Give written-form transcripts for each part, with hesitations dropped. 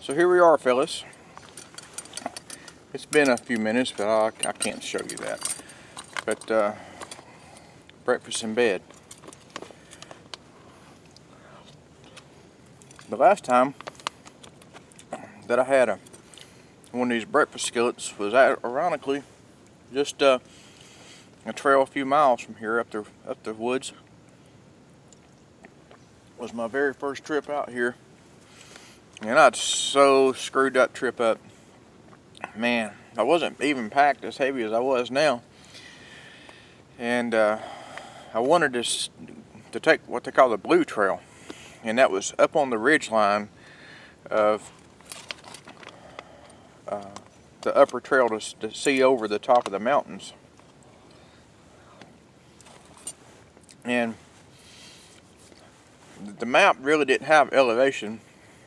So here we are, fellas. It's been a few minutes, but I can't show you that. But breakfast in bed. The last time that I had one of these breakfast skillets was ironically just a trail a few miles from here up the woods. It was my very first trip out here, and I'd so screwed that trip up. Man, I wasn't even packed as heavy as I was now, and I wanted to take what they call the Blue Trail, and that was up on the ridge line of the upper trail to see over the top of the mountains. And the map really didn't have elevation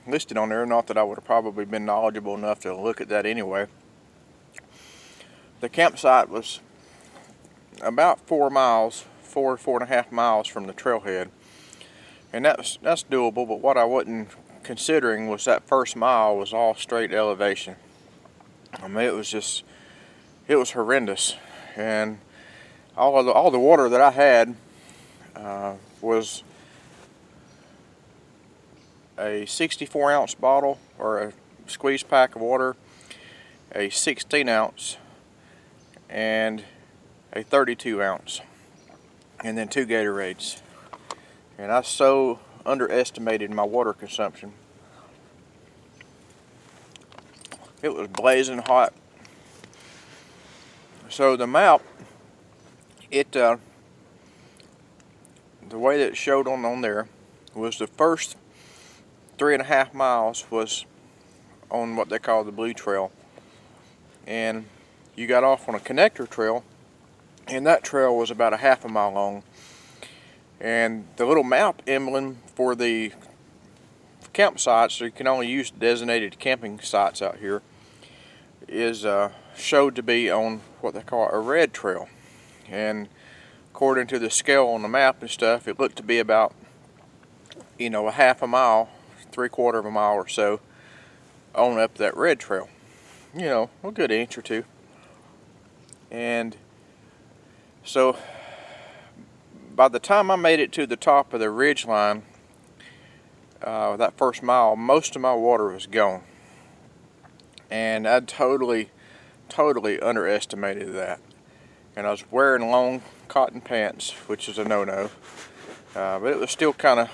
listed on there, not that I would have probably been knowledgeable enough to look at that anyway. The campsite was about 4 and a half miles from the trailhead, and that's doable, but what I wasn't considering was that first mile was all straight elevation. I mean, it was horrendous, and all the water that I had was a 64 ounce bottle or a squeeze pack of water, a 16 ounce, and a 32 ounce, and then 2 Gatorades. And I so underestimated my water consumption. It was blazing hot. So the map, the way that it showed on there was the first 3.5 miles was on what they call the Blue Trail, and you got off on a connector trail, and that trail was about a half a mile long. And the little map emblem for the campsites, so you can only use designated camping sites out here, is showed to be on what they call a red trail. And according to the scale on the map and stuff, it looked to be about, a half a mile, 3/4 of a mile or so on up that red trail. A good inch or two. And so by the time I made it to the top of the ridge line, that first mile, most of my water was gone. And I totally underestimated that. And I was wearing long cotton pants, which is a no-no. But it was still kind of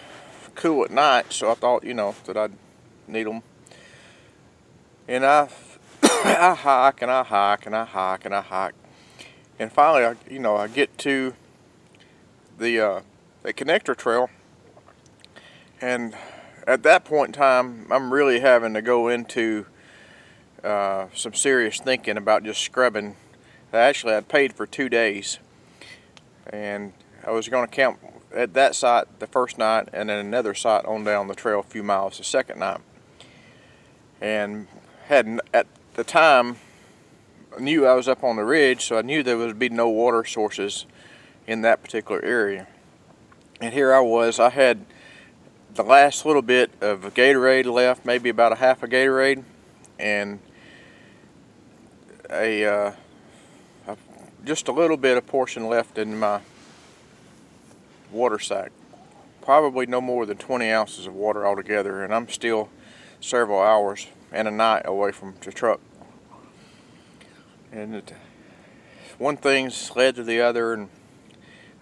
cool at night, so I thought, that I'd need them. And I hike and I hike and I hike and I hike. And finally, I get to the connector trail, and at that point in time, I'm really having to go into some serious thinking about just scrubbing. Actually, I'd paid for 2 days, and I was going to camp at that site the first night, and then another site on down the trail a few miles the second night. And at the time, I knew I was up on the ridge, so I knew there would be no water sources in that particular area. And here I had the last little bit of a Gatorade left, maybe about a half a Gatorade, and just a little bit of portion left in my water sack. Probably no more than 20 ounces of water altogether, and I'm still several hours and a night away from the truck. And one thing's led to the other, and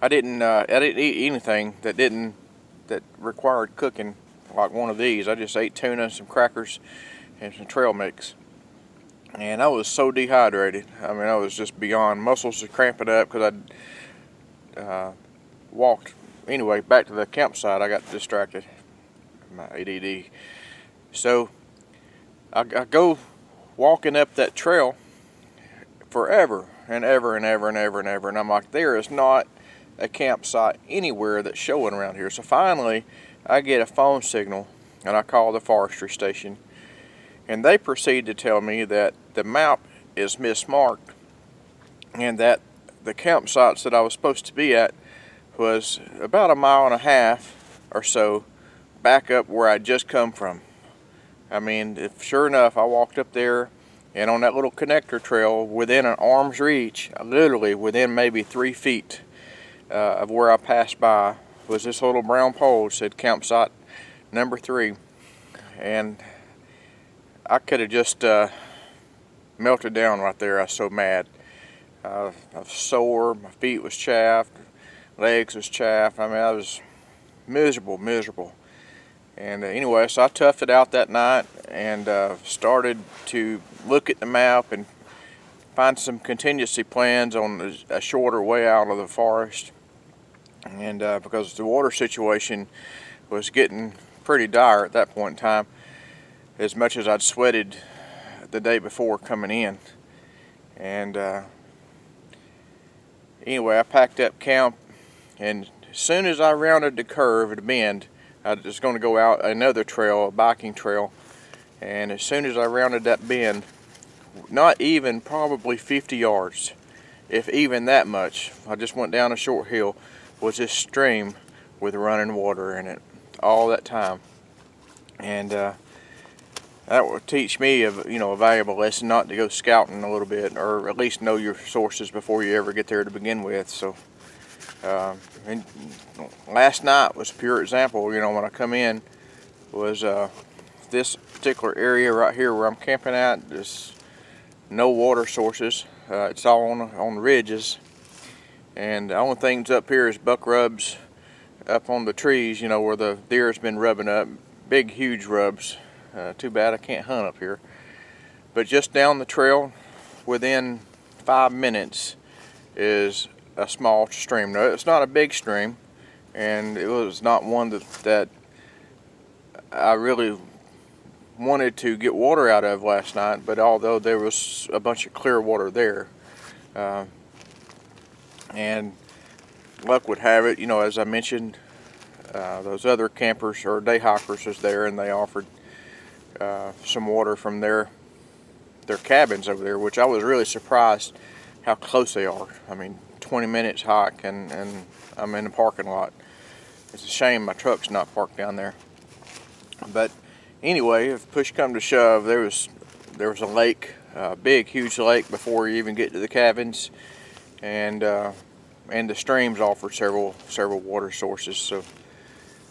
I didn't eat anything that required cooking like one of these. I just ate tuna, some crackers, and some trail mix. And I was so dehydrated. I mean, I was just beyond. Muscles were cramping up because I'd walked. Anyway, back to the campsite, I got distracted. My ADD. So I go walking up that trail forever and ever and ever and ever and ever, and I'm like, there is not a campsite anywhere that's showing around here. So finally, I get a phone signal, and I call the forestry station, and they proceed to tell me that the map is mismarked, and that the campsites that I was supposed to be at was about 1.5 miles or so back up where I'd just come from. I mean, if sure enough, I walked up there, and on that little connector trail, within an arm's reach, literally within maybe 3 feet of where I passed by, was this little brown pole that said campsite number 3. And I could have just melted down right there. I was so mad. I was sore, my feet was chaffed, legs was chaffed. I mean, I was miserable. And anyway, so I toughed it out that night and started to look at the map and find some contingency plans on a shorter way out of the forest. And because the water situation was getting pretty dire at that point in time, as much as I'd sweated the day before coming in. And anyway, I packed up camp, and as soon as I rounded the curve at a bend, I was going to go out another trail, a biking trail, and as soon as I rounded that bend, not even probably 50 yards, if even that much, I just went down a short hill, was this stream with running water in it all that time. And that would teach me a valuable lesson, not to go scouting a little bit, or at least know your sources before you ever get there to begin with. So and last night was a pure example. When I come in, was this particular area right here where I'm camping at. There's no water sources. It's all on the ridges, and the only things up here is buck rubs up on the trees, where the deer's been rubbing up. Big, huge rubs. Too bad I can't hunt up here. But just down the trail, within 5 minutes, is a small stream. Now, it's not a big stream, and it was not one that I really wanted to get water out of last night, but although there was a bunch of clear water there, and luck would have it, as I mentioned, those other campers or day hikers was there, and they offered some water from their cabins over there, which I was really surprised how close they are. I mean, 20 minutes hike, and I'm in the parking lot. It's a shame my truck's not parked down there. But anyway, if push come to shove, there was a lake, a big, huge lake before you even get to the cabins, and the streams offer several water sources. So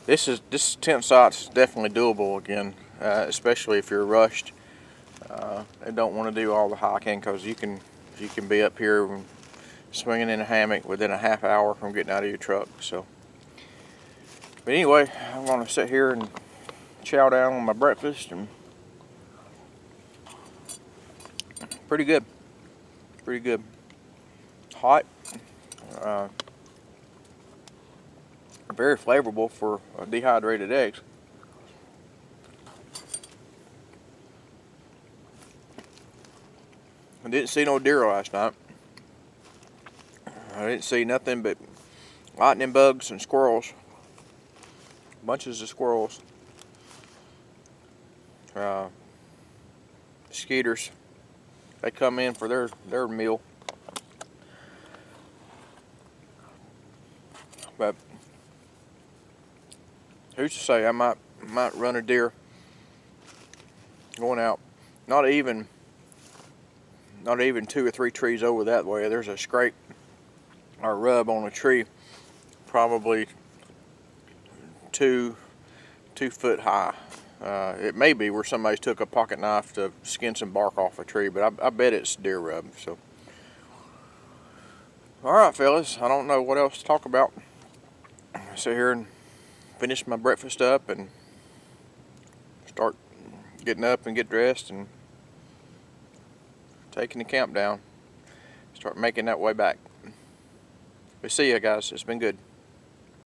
this tent site's definitely doable again, especially if you're rushed and don't want to do all the hiking, because you can be up here swinging in a hammock within a half hour from getting out of your truck. So, but anyway, I'm going to sit here and chow down on my breakfast, and pretty good, hot, very flavorful for dehydrated eggs. I didn't see no deer last night. I didn't see nothing but lightning bugs and squirrels. Bunches of squirrels. Skeeters. They come in for their meal. But who's to say I might run a deer going out. Not even 2 or 3 trees over that way. There's a scrape or rub on a tree, probably 2 foot high. It may be where somebody took a pocket knife to skin some bark off a tree, but I bet it's deer rub. So, all right, fellas, I don't know what else to talk about. I'll sit here and finish my breakfast up and start getting up and get dressed and taking the camp down. Start making that way back. We see you guys. It's been good.